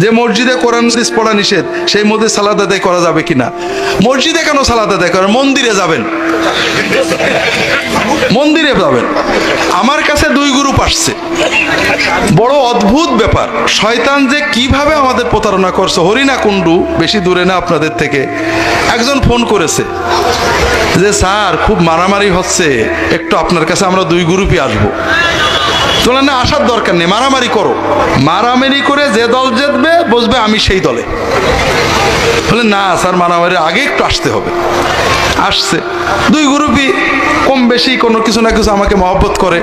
যে মসজিদে কোরআন শরীফ পড়া নিষেধ, সেই মধ্যে সালাত আদায় করা যাবে কিনা? মসজিদে কেন সালাত আদায় করেন? মন্দিরে যাবেন, মন্দিরে যাবেন। আমার কাছে দুই গ্রুপ আসছে, বড় অদ্ভুত ব্যাপার। শয়তান যে কিভাবে আমাদের প্রতারণা করছে, হরিণা কুণ্ডু বেশি দূরে না আপনাদের থেকে। একজন ফোন করেছে যে স্যার খুব মারামারি হচ্ছে, একটু আপনার কাছে আমরা দুই গ্রুপই আসবো। তোলা না, আসার দরকার নেই, মারামারি করো, মারামারি করে যে দল জিতবে বসবে আমি সেই দলে। বলে না স্যার, মারামারির আগে একটু আসতে হবে। আসছে দুই গ্রুপই, কম বেশি কোনো কিছু না কিছু আমাকে মহব্বত করে।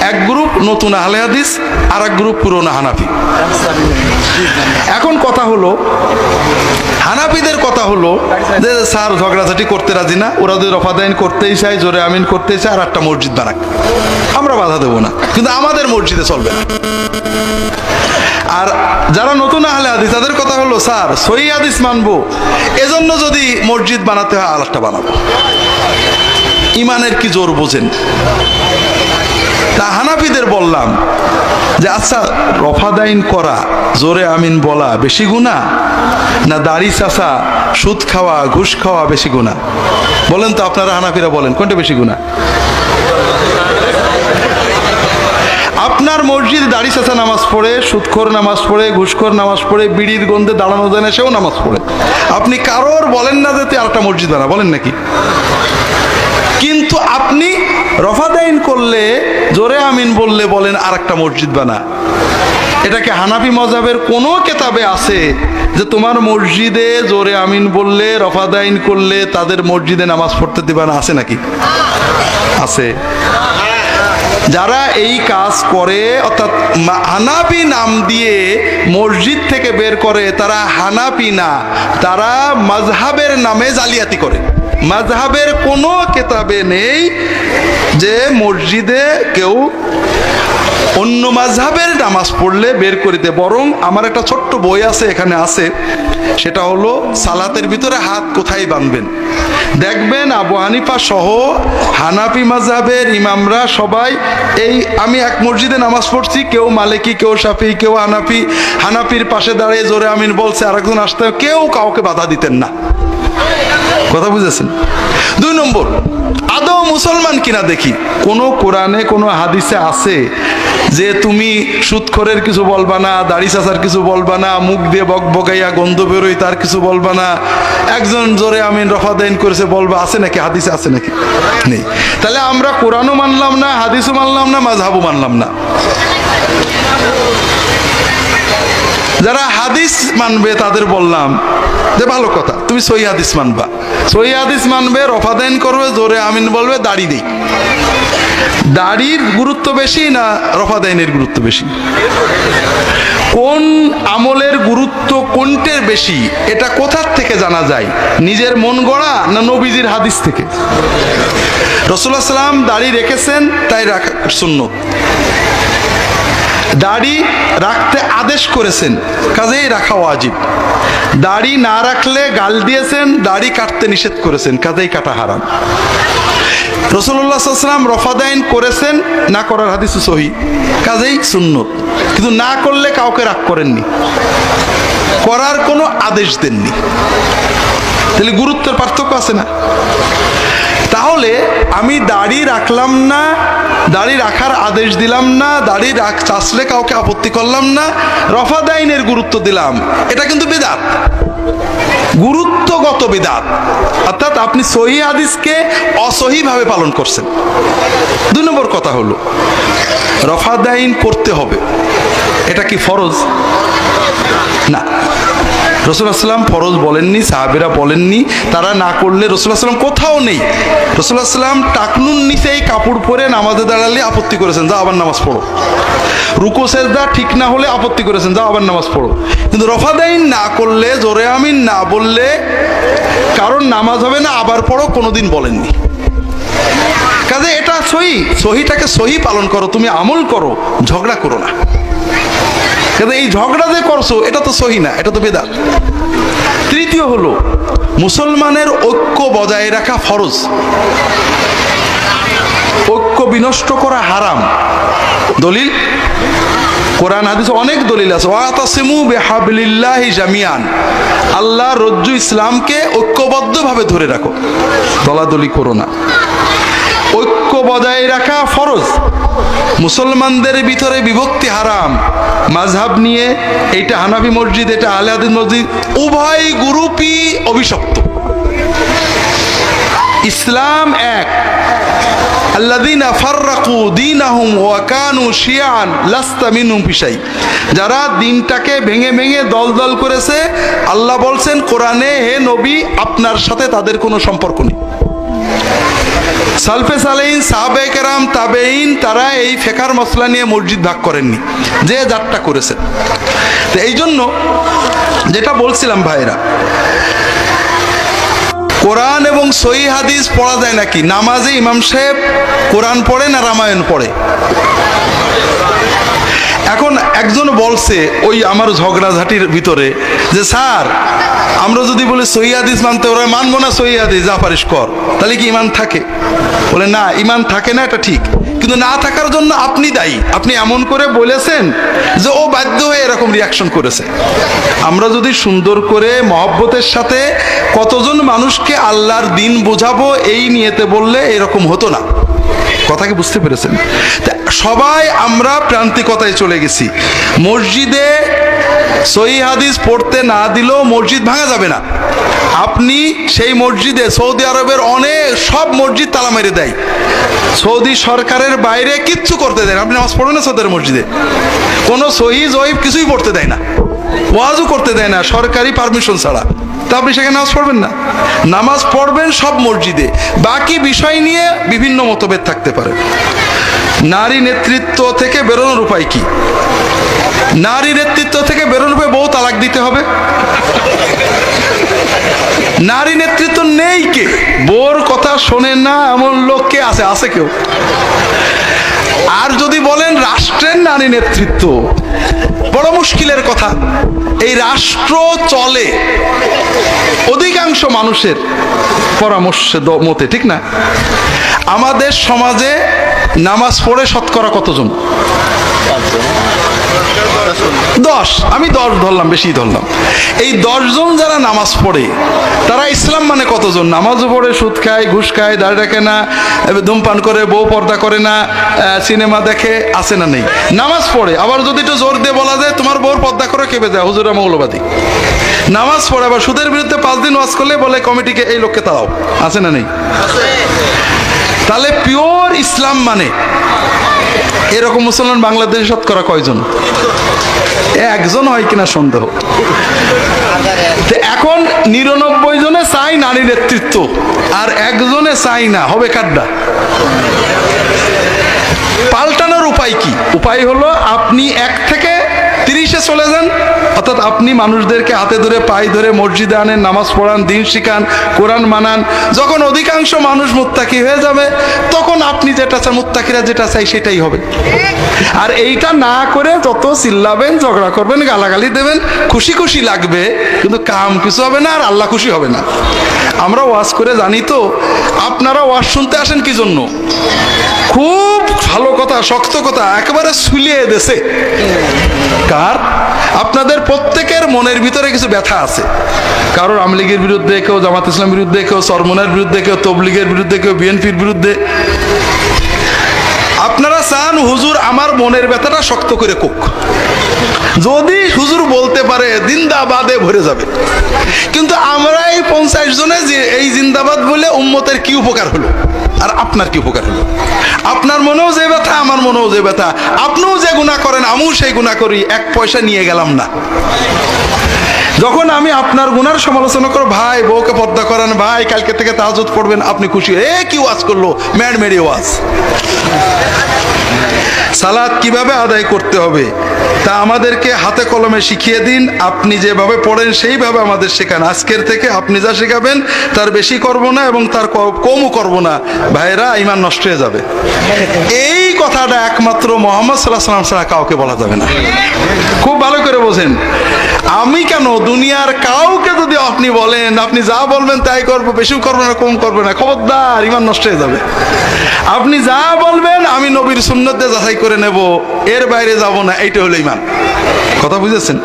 এক গ্রুপ নতুন আহলে হাদিস, আর এক গ্রুপ পুরনো হানাফি। এখন কথা হলো, হানাফিদের কথা হলো যে স্যার ঝগড়াঝাটি করতে রাজি না, ওরা যদি রফাদাইন করতেই চায়, জোরে আমিন করতেই চায়, আর একটা মসজিদ বানাক, আমরা বাধা দেবো না, কিন্তু আমাদের মসজিদে চলবে না। আর যারা নতুন আহলে হাদিস তাদের কথা হলো স্যার সহিহ হাদিস মানবো, এজন্য যদি মসজিদ বানাতে হয় আরেকটা বানাবো। ইমানের কি জোর বোঝেন? তা হানাফিদের বললাম যে আচ্ছা, রফাদাইন করা, জোরে আমিন বলা বেশি গুনাহ, না দাড়ি চাচা, সুদ খাওয়া, ঘুষ খাওয়া বেশি গুনাহ? বলেন তো আপনারা হানাফিরা, বলেন কোনটা বেশি গুনাহ? আপনার মসজিদ দাড়ি চাচা নামাজ পড়ে, সুদখোর নামাজ পড়ে, ঘুষখোর নামাজ পড়ে, বিড়ির গন্ধে দাঁড়ানো যায় না, সেও নামাজ পড়ে। আপনি কারোর বলেন না যে আরেকটা মসজিদ বানা, বলেন নাকি? কিন্তু আপনি রফাদাইন করলে, জোরে আমিন বললে বলেন আরেকটা মসজিদ বানা। এটাকে হানাফি মযহাবের কোন কিতাবে আছে যে তোমার মসজিদে জোরে আমিন বললে, রফাদাইন করলে তাদের মসজিদে নামাজ পড়তে দিবা না? আছে নাকি? আছে। যারা এই কাজ করে, অর্থাৎ হানাফি নাম দিয়ে মসজিদ থেকে বের করে, তারা হানাফি না, তারা মাযহাবের নামে জালিয়াতি করে। মাযহাবের কোনো কিতাবে নেই যে মসজিদে কেউ অন্য মাযহাবের নামাজ পড়লে বের করিতে। বরং আমার একটা ছোট্ট বই আছে, এখানে আছে, সেটা হলো সালাতের ভিতরে হাত কোথায় বাঁধবেন। দেখবেন আবু হানিফা সহ হানাফি মাযহাবের ইমামরা সবাই, এই আমি এক মসজিদে নামাজ পড়ছি, কেউ মালিকি, কেউ শাফি, কেউ হানাফি, হানাফির পাশে দাঁড়িয়ে জোরে আমিন বলছে, আরেকজন আসতে, কেউ কাউকে বাধা দিতেন না। কথা বুঝেছেন? দুই নম্বর, আদৌ মুসলমান কিনা দেখি। কোন কোরআনে কোন হাদিসে আছে যে তুমি সুদখোরের কিছু বলবা না, দাড়ি চাচার কিছু বলবা না, মুখ দিয়ে বকবকাইয়া গন্ধ বেরোয় তার কিছু বলবা না, একজন জোরে আমিন রফাদাইন করেছে বলবা? আছে নাকি? হাদিসে আছে নাকি? নেই। তাহলে আমরা কোরআনও মানলাম না, হাদিসও মানলাম না, মাযহাবও মানলাম না। যারা হাদিস মানবে তাদের বললাম যে ভালো কথা, তুমি সহিহ হাদিস মানবা, সহিহ হাদিস মানবে, রফাদাইন করবে, জোরে আমিন বলবে, দাড়ি দেই। দাড়ির গুরুত্ব বেশি না রফাদাইনের গুরুত্ব বেশি? কোন আমলের গুরুত্ব কোনটার বেশি, এটা কোথার থেকে জানা যায়? নিজের মন গড়া না নবীজির হাদিস থেকে? রাসূলুল্লাহ সাল্লাল্লাহু আলাইহি ওয়াসাল্লাম দাড়ি রেখেছেন, তাই রাখা সুন্নত। দাড়ি রাখতে আদেশ করেছেন, কাজেই রাখা ওয়াজিব। দাড়ি না রাখলে গাল দিয়েছেন, দাড়ি কাটতে নিষেধ করেছেন, কাজেই কাটা হারাম। রাসূলুল্লাহ সাল্লাল্লাহু আলাইহি ওয়াসাল্লাম রফাদাইন করেছেন, না করার হাদিস সহিহ, কাজেই সুন্নত। কিন্তু না করলে কাউকে রাগ করেননি, করার কোনো আদেশ দেননি। তাহলে গুরুত্বের পার্থক্য আছে না? তাহলে আমি দাড়ি রাখলাম না, দাড়ি রাখার আদেশ দিলাম না, দাড়ি চাচলে কাউকে আপত্তি করলাম না, রফাদাইনের গুরুত্ব দিলাম, এটা কিন্তু বিদআত, গুরুত্বগত বিদআত। অর্থাৎ আপনি সহিহ হাদিসকে অসহিভাবে পালন করছেন। দুই নম্বর কথা হলো, রফাদাইন করতে হবে, এটা কি ফরজ? না, রাসূলুল্লাহ সাল্লাল্লাহু আলাইহি ওয়াসাল্লাম ফরজ বলেননি, সাহাবীরা বলেননি, তারা না করলে রাসূলুল্লাহ সাল্লাল্লাহু আলাইহি ওয়াসাল্লাম কোথাও নেই। রাসূলুল্লাহ সাল্লাল্লাহু আলাইহি ওয়াসাল্লাম টাকনুন নিচেই কাপড় পরে নামাজে দাঁড়ালে আপত্তি করেছেন, যাও আবার নামাজ পড়ো। রুকু সেজদা ঠিক না হলে আপত্তি করেছেন, যাও আবার নামাজ পড়ো। কিন্তু রফাদাইন না করলে, জোরে আমিন না বললে কারণ নামাজ হবে না, আবার পড়ো, কোনোদিন বলেননি। কাজে এটা সহিহ, সহিহটাকে সহিহ পালন করো, তুমি আমল করো, ঝগড়া করো না। কিন্তু এই ঝগড়া যে করছো এটা তো সহিহ না, এটা তো বিদআত। তৃতীয় হলো, মুসলমানের ঐক্য বজায় রাখা ফরজ, ঐক্য বিনষ্ট করা হারাম। দলিল কোরআন হাদিসে অনেক দলিল আছে, ওয়াতাসিমু বিহাবলিল্লাহি জামিয়ান, আল্লাহ রজ্জু ইসলামকে ঐক্যবদ্ধভাবে ধরে রাখো, দলাদলি করো না। ঐক্য বজায় রাখা ফরজ। মুসলমানদের ভিতরে বিভক্তি হারাম। মাযহাব নিয়ে এইটা হানাফি মসজিদ, এটা আহলে হাদিস মসজিদ, উভয় গ্রুপই অভিশপ্ত। ইসলাম এক। আল্লাযীনা ফাররাকু দীনাহুম ওয়া কানু শিয়াআন লাস্তা মিনহুম ফি শাই। যারা দিনটাকে ভেঙে ভেঙে দল দল করেছে, আল্লাহ বলছেন কোরআনে, হে নবী আপনার সাথে তাদের কোনো সম্পর্ক নেই। সালফে সালেহিন, সাহাবে কেরাম, তাবেঈন, তারা এই ফেকার মসলা নিয়ে মসজিদ ভাগ করেননি, যে যারটা করেছেন। তো এই জন্য যেটা বলছিলাম ভাইরা, কোরআন এবং সহিহ হাদিস পড়া যায় নাকি? নামাজে ইমাম সাহেব কোরআন পড়ে না রামায়ণ পড়ে? এখন একজন বলছে ওই আমার ঝগড়াঝাটির ভিতরে যে স্যার, আমরা যদি বলি সহিহ হাদিস মানতে, ওরা মানবো না সহিহ হাদিস, যা পারিস কর, তাহলে কি ইমান থাকে? বলে না, ইমান থাকে না, এটা ঠিক, কিন্তু না থাকার জন্য আপনি দায়ী। আপনি এমন করে বলেছেন যে ও বাধ্য হয়ে এরকম রিয়াকশন করেছে। আমরা যদি সুন্দর করে মহব্বতের সাথে কতজন মানুষকে আল্লাহর দিন বোঝাবো এই নিয়েতে বললে এরকম হতো না। কথা কি বুঝতে পেরেছেন? সবাই আমরা প্রান্তিকতায় চলে গেছি। মসজিদে সহিহ হাদিস পড়তে না দিলেও মসজিদ ভাঙা যাবে না। আপনি সেই মসজিদে, সৌদি আরবের অনেক সব মসজিদ তালা মেরে দেয়, সৌদি সরকারের বাইরে কিচ্ছু করতে দেয় না। আপনি নামাজ পড়বেন না সৌদের মসজিদে, কোনো সহিহ জয়ীব কিছুই পড়তে দেয় না, ওয়াজও করতে দেয় না সরকারি পারমিশন ছাড়া। তা আপনি সেখানে নামাজ পড়বেন না? নামাজ পড়বেন সব মসজিদে। বাকি বিষয় নিয়ে বিভিন্ন মতভেদ থাকতে পারে। নারী নেতৃত্ব থেকে বেরোনোর উপায় কি? নারী নেতৃত্ব থেকে বেরোনোর উপায়, বউ তালাক দিতে হবে। নারী নেতৃত্ব নেই কে? বউর কথা শোনেন না এমন লোক কে আছে? আছে কেউ? আর যদি বলেন রাষ্ট্রের নারী নেতৃত্ব, বড় মুশকিলের কথা। এই রাষ্ট্র চলে অধিকাংশ মানুষের পরামর্শে মতে, ঠিক না? আমাদের সমাজে নামাজ পড়ে শতকরা কতজন? 10। আমি 10 ধরলাম, বেশি ধরলাম। এই 10 জন যারা নামাজ পড়ে, তারা ইসলাম মানে কতজন? নামাজও পড়ে, সুদ খায়, ঘুষ খায়, দাড়ি রাখে না, ধূমপান করে, বউ পর্দা করে না, সিনেমা দেখে, আছে না নেই? নামাজ পড়ে। আবার যদি একটু জোর দিয়ে বলা যায় তোমার বউর পর্দা করে, কেঁপে যায়, হুজুরা মৌলবাদী। নামাজ পড়ে। আবার সুদের বিরুদ্ধে 5 দিন ওয়াজ করলে বলে কমিটিকে এই লোককে তাড়াও, আছে না নেই? তাহলে পিওর ইসলাম মানে এরকম মুসলমান বাংলাদেশে শতকরা কয়জন? একজন হয় কিনা সন্দেহ। এখন 99 জনে চাই নারী নেতৃত্ব, আর একজনে চাই না, হবে কাড্ডা। পাল্টানোর উপায় কি? উপায় হলো আপনি 1 থেকে 30-এ চলে যান। অর্থাৎ আপনি মানুষদেরকে হাতে ধরে, পায়ে ধরে মসজিদে আনেন, নামাজ পড়ান, দিন শিখান, কোরআন মানান। যখন অধিকাংশ মানুষ মুত্তাকি হয়ে যাবে, তখন আপনি যেটা চান, মুত্তাকিরা যেটা চাই সেটাই হবে। আর এইটা না করে যত চিল্লাবেন, ঝগড়া করবেন, গালাগালি দেবেন, খুশি খুশি লাগবে, কিন্তু কাম কিছু হবে না, আর আল্লাহ খুশি হবে না। আমরা ওয়াজ করে জানি তো। আপনারা ওয়াজ শুনতে আসেন কি জন্য? খুব ভালো কথা, শক্ত কথা একেবারে সুলিয়ে দেশে। কার? আপনাদের প্রত্যেকের মনের ভিতরে কিছু ব্যথা আছে। কারোর আওয়ামী লীগের বিরুদ্ধে, কেউ জামাত ইসলামের বিরুদ্ধে, কেউ চরমনের বিরুদ্ধে, কেউ তবলিগের বিরুদ্ধে, কেউ বিএনপির বিরুদ্ধে। আপনারা চান হুজুর আমার মনের ব্যথাটা শক্ত করে কোক। যদি হুজুর বলতে পারে জিন্দাবাদে ভরে যাবে। কিন্তু আমরা এই 50 জনে যে এই জিন্দাবাদ বলে উম্মতের কি উপকার হলো, আর আপনার কি উপকার হলো? আপনার মনেও যে ব্যথা, আমার মনেও যে ব্যথা। আপনিও যে গুনাহ করেন, আমিও সেই গুনাহ করি, 1 পয়সা নিয়ে গেলাম না। যখন আমি আপনার গুনার সমালোচনা করব, ভাই বউকে পর্দা করান, ভাই কালকে থেকে তাহাজ্জুদ পড়বেন, আপনি খুশি, কি ওয়াজ করলো, ম্যাড মেরি ওয়াজ। সালাত কিভাবে আদায় করতে হবে তা আমাদেরকে হাতে কলমে শিখিয়ে দিন। আপনি যেভাবে পড়েন সেইভাবে আমাদের শেখান। আজকের থেকে আপনি যা শেখাবেন তার বেশি করব না এবং তার কমও করব না। ভাইরা, ঈমান নষ্ট হয়ে যাবে। এই কথাটা একমাত্র মুহাম্মদ সাল্লাল্লাহু আলাইহি ওয়াসাল্লাম ছাড়া কাউকে বলা যাবে না। খুব ভালো করে বোঝেন। আমি কেন, দুনিয়ার কাউকে যদি আপনি বলেন আপনি যা বলবেন তাই করবো, বেশি করবে না কম করবে না, খবরদার, ঈমান নষ্ট হয়ে যাবে। আপনি যা বলবেন আমি নবীর সুন্নত দিয়ে যাচাই করে নেব, এর বাইরে যাব না, এইটা হলো ঈমান। কথা বুঝেছেন?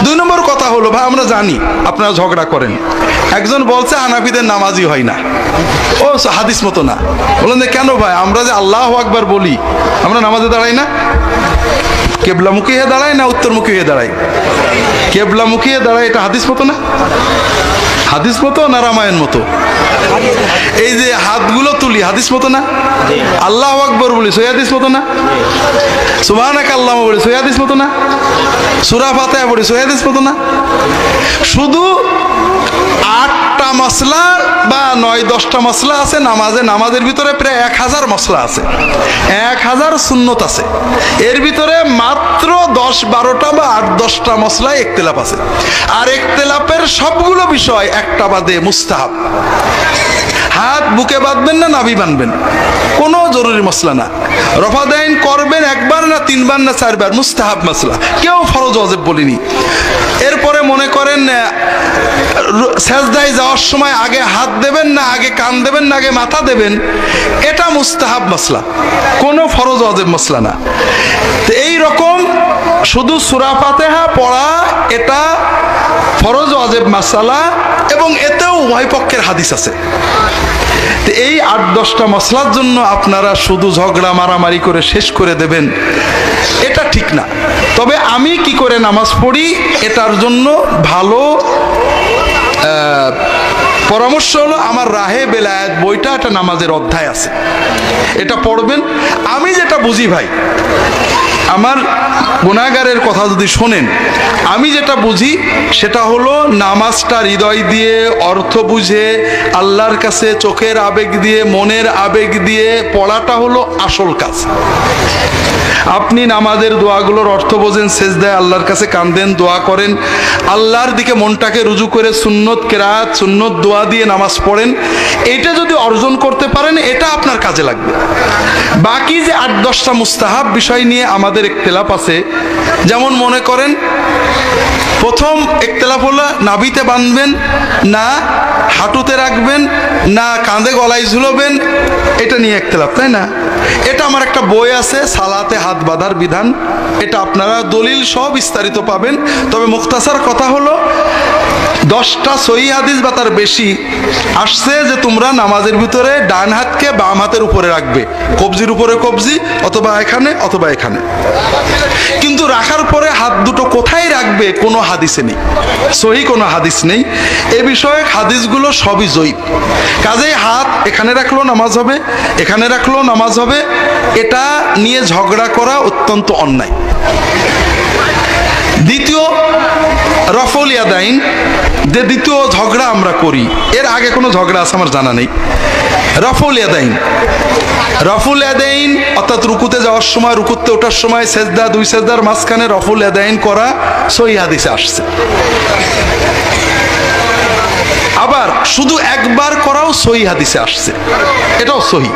2 নম্বর কথা হলো, ভাই আমরা জানি আপনারা ঝগড়া করেন। একজন বলছে হানাফিদের নামাজই হয় না, ও হাদিস মতো না। বলেন যে কেন ভাই, আমরা যে আল্লাহু আকবার বলি, আমরা নামাজে দাঁড়াই না? কেবলামুখী হয়ে দাঁড়ায় না উত্তরমুখী হয়ে দাঁড়ায়? কেবলামুখী হয়ে দাঁড়ায়, এটা হাদিস মতো না? হাদিস মতো না রামায়ণ মতো? এই যে হাতগুলো তুলি, হাদিস মতো না? আল্লাহু আকবার বলি, সহি হাদিস মতো না? সুবহানাক আল্লাহুম্মা বলি, সহি হাদিস মতো না? সূরা ফাতিহা পড়ি, সহি হাদিস মতো না? শুধু 8টা মশলা বা 9-10টা মশলা আছে নামাজে, নামাজের ভিতরে প্রায় 1000 মশলা আছে, 1000 সুন্নত আছে, এর ভিতরে মাত্র 10-12টা বা 8-10টা মশলায় ইখতিলাফ আছে। আর ইখতিলাফের সবগুলো বিষয় একটা বাদে মুস্তাহাব। হাত বুকে বাঁধবেন না নাভি বাঁধবেন, কোনো জরুরি মশলা না। রফা দাইন করবেন 1বার না 3বার না 4বার, মুস্তাহাব মশলা, কেউ ফরজ ওয়াজিব বলিনি। এরপরে মনে করেন সেজদায় যাওয়ার সময় আগে হাত দেবেন না আগে কান দেবেন না আগে মাথা দেবেন, এটা মুস্তাহাব মশলা, কোনো ফরজ ওয়াজিব মশলা না। তো এই রকম শুধু সূরা ফাতিহা পড়া এটা ফরজ ওয়াজিব মাসালা, এবং এতেও উভয় পক্ষের হাদিস আছে। তো এই 8-10টা মশলার জন্য আপনারা শুধু ঝগড়া মারামারি করে শেষ করে দেবেন, এটা ঠিক না। তবে আমি কি করে নামাজ পড়ি, এটার জন্য ভালো পরামর্শ হলো আমার রাহে বেলায়েত বইটা, একটা নামাজের অধ্যায় আছে, এটা পড়বেন। আমি যেটা বুঝি ভাই, আমার গুনাহগারের কথা যদি শোনেন, আমি যেটা বুঝি সেটা হলো নামাজটা হৃদয় দিয়ে অর্থ বুঝে আল্লাহর কাছে চোখের আবেগ দিয়ে মনের আবেগ দিয়ে পড়াটা হলো আসল কাজ। আপনি নামাজের দোয়াগুলোর অর্থ বোঝেন, সেজদায় আল্লাহর কাছে কাঁদেন, দোয়া করেন, আল্লাহর দিকে মনটাকে রুজু করে সুন্নত কেরাত সুন্নত দোয়া দিয়ে নামাজ পড়েন, এটা যদি অর্জন করতে পারেন এটা আপনার কাজে লাগবে। বাকি যে 8-10টা মুস্তাহাব বিষয় নিয়ে আমাদের ইখতিলাফ আছে, যেমন মনে করেন প্রথম ইখতিলাফ হলো নাভিতে বাঁধবেন না হাঁটুতে রাখবেন না কাঁধে গলায় ঝুলবেন, এটা নিয়ে ইখতিলাফ, তাই না? এটা আমার একটা বই আছে, সালাতে হাত বাঁধার বিধান, এটা আপনারা দলিল সহ বিস্তারিত পাবেন। তবে মুখতাসার কথা হলো 10টা সহিহ হাদিস বা তার বেশি আসছে যে তোমরা নামাজের ভিতরে ডান হাতকে বাম হাতের উপরে রাখবে, কবজির উপরে কবজি, অথবা এখানে অথবা এখানে। কিন্তু রাখার পরে হাত দুটো কোথায় রাখবে কোনো হাদিসে নেই, সহিহ কোনো হাদিস নেই। এ বিষয়ে হাদিসগুলো সবই জয়ীফ। কাজেই হাত এখানে রাখলেও নামাজ হবে, এখানে রাখলেও নামাজ হবে, এটা নিয়ে ঝগড়া করা অত্যন্ত অন্যায়। দ্বিতীয় রফউল ইয়াদাইন, যে দ্বিতীয় ঝগড়া আমরা করি, এর আগে কোনো ঝগড়া আছে আমার জানা নেই। রফউল ইয়াদাইন, রফুল ইয়াদাইন অর্থাৎ রুকুতে যাওয়ার সময়, রুকুতে ওঠার সময়, সেজদা 2 সেজদার মাঝখানে রফুল ইয়াদাইন করা সহিহ হাদিসে আসছে। আবার শুধু একবার করাও সহিহ হাদিসে আসছে, এটাও সহিহ।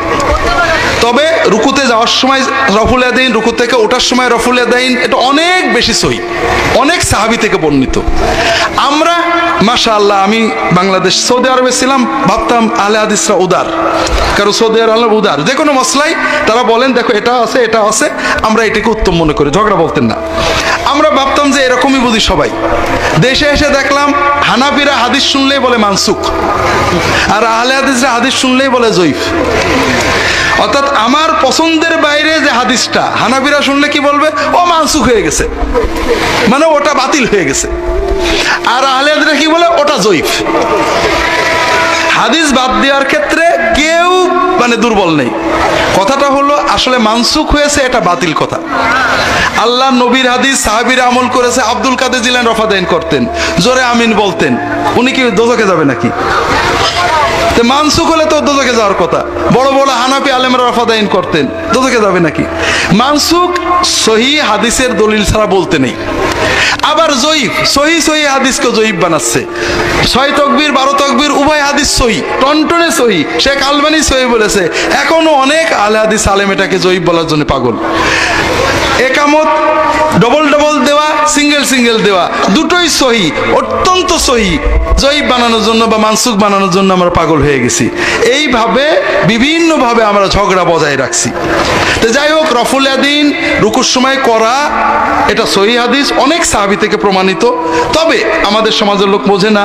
তবে রুকুতে যাওয়ার সময় রফুল ইয়াদাইন, রুকু থেকে ওঠার সময় রফুল ইয়াদাইন, এটা অনেক বেশি সহিহ, অনেক সাহাবী থেকে বর্ণিত। আমরা মাশাআল্লাহ, আমি বাংলাদেশ সৌদি আরবে ছিলাম, ভাবতাম আহলে হাদিসরা উদার, কারণ সৌদি আরব উদার, যে কোনো মসলাই তারা বলেন দেখো এটা আছে এটা আছে, আমরা এটাকে উত্তম মনে করি, ঝগড়া বলতেন না। আমরা ভাবতাম যে এরকমই বুঝি সবাই। দেশে এসে দেখলাম হানাফিরা হাদিস শুনলেই বলে মানসুখ, আর আহলে হাদিসরা হাদিস শুনলেই বলে জয়ীফ। অর্থাৎ আমার পছন্দের বাইরে যে হাদিসটা হানাফিরা শুনলে কি বলবে, ও মানসুখ হয়ে গেছে, মানে ওটা বাতিল হয়ে গেছে। আর আহলে হাদিসরা কি বলে, ওটা জয়ীফ। হাদিস বাদ দেওয়ার ক্ষেত্রে কেউ মানে দুর্বল নেই। কথাটা হলো আসলে মানসুখ হয়েছে, এটা বাতিল কথা। আল্লাহ নবীর হাদিস সাহাবীরা আমল করেছে। আব্দুল কাদের জিলানী রফা দাইন করতেন, জোরে আমিন বলতেন, উনি কি দোজখে যাবে নাকি? মানসুখ হলে তো দোজখে যাওয়ার কথা। বড় বড় হানাফি আলেমরা রফা দাইন করতেন, দোজখে যাবে নাকি? মানসুখ সহিহ হাদিসের দলিল ছাড়া বলতে নেই। আবার জয়ীফ, সহিহ হাদিসকে জয়ীফ বানাচ্ছে। 6 তাকবীর 12 তাকবীর উভয় হাদিস সহিহ, টনটনে সহিহ। শেখ আলবানী সহিহ বলেছে, এখনো অনেক আহলে হাদিস আলেম এটাকে জয়ীফ বলার জন্য পাগল। একামত ডবল ডবল দেওয়া, সিঙ্গেল সিঙ্গেল দেওয়া, দুটোই সহি, অত্যন্ত সহি। জয়ীফ বানানোর জন্য বা মানসুখ বানানোর জন্য আমরা পাগল হয়ে গেছি। এইভাবে বিভিন্নভাবে আমরা ঝগড়া বজায় রাখছি। তো যাই হোক, রফুল ইয়াদিন রুকুর সময় করা এটা সহি হাদিস, অনেক সাহাবী থেকে প্রমাণিত। তবে আমাদের সমাজের লোক বোঝে না,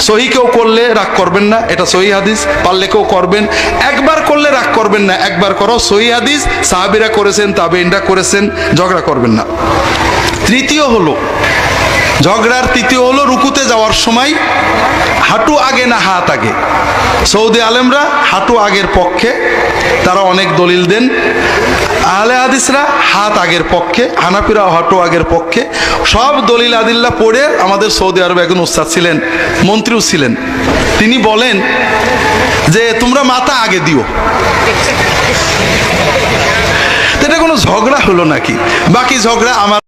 সহি কেউ করলে রাগ করবেন না, এটা সহি হাদিস, পারলে কেউ করবেন। একবার করলে রাগ করবেন না, একবার করো, সহি হাদিস, সাহাবীরা করেছেন, তাবেঈনরা করেছেন, ঝগড়া করবেন না। তৃতীয় হলো ঝগড়ার তৃতীয় হলো রুকুতে যাওয়ার সময় হাঁটু আগে না হাত আগে। সৌদি আলেমরা হাঁটু আগের পক্ষে, তারা অনেক দলিল দেন। আহলে হাদিসরা হাত আগের পক্ষে, হানাফিরাও হাঁটু আগের পক্ষে। সব দলিল আদিল্লা পড়ে আমাদের সৌদি আরবে একজন উস্তাদ ছিলেন, মন্ত্রীও ছিলেন, তিনি বলেন যে তোমরা মাথা আগে দিও। এটা কোনো ঝগড়া হলো নাকি? বাকি ঝগড়া আমার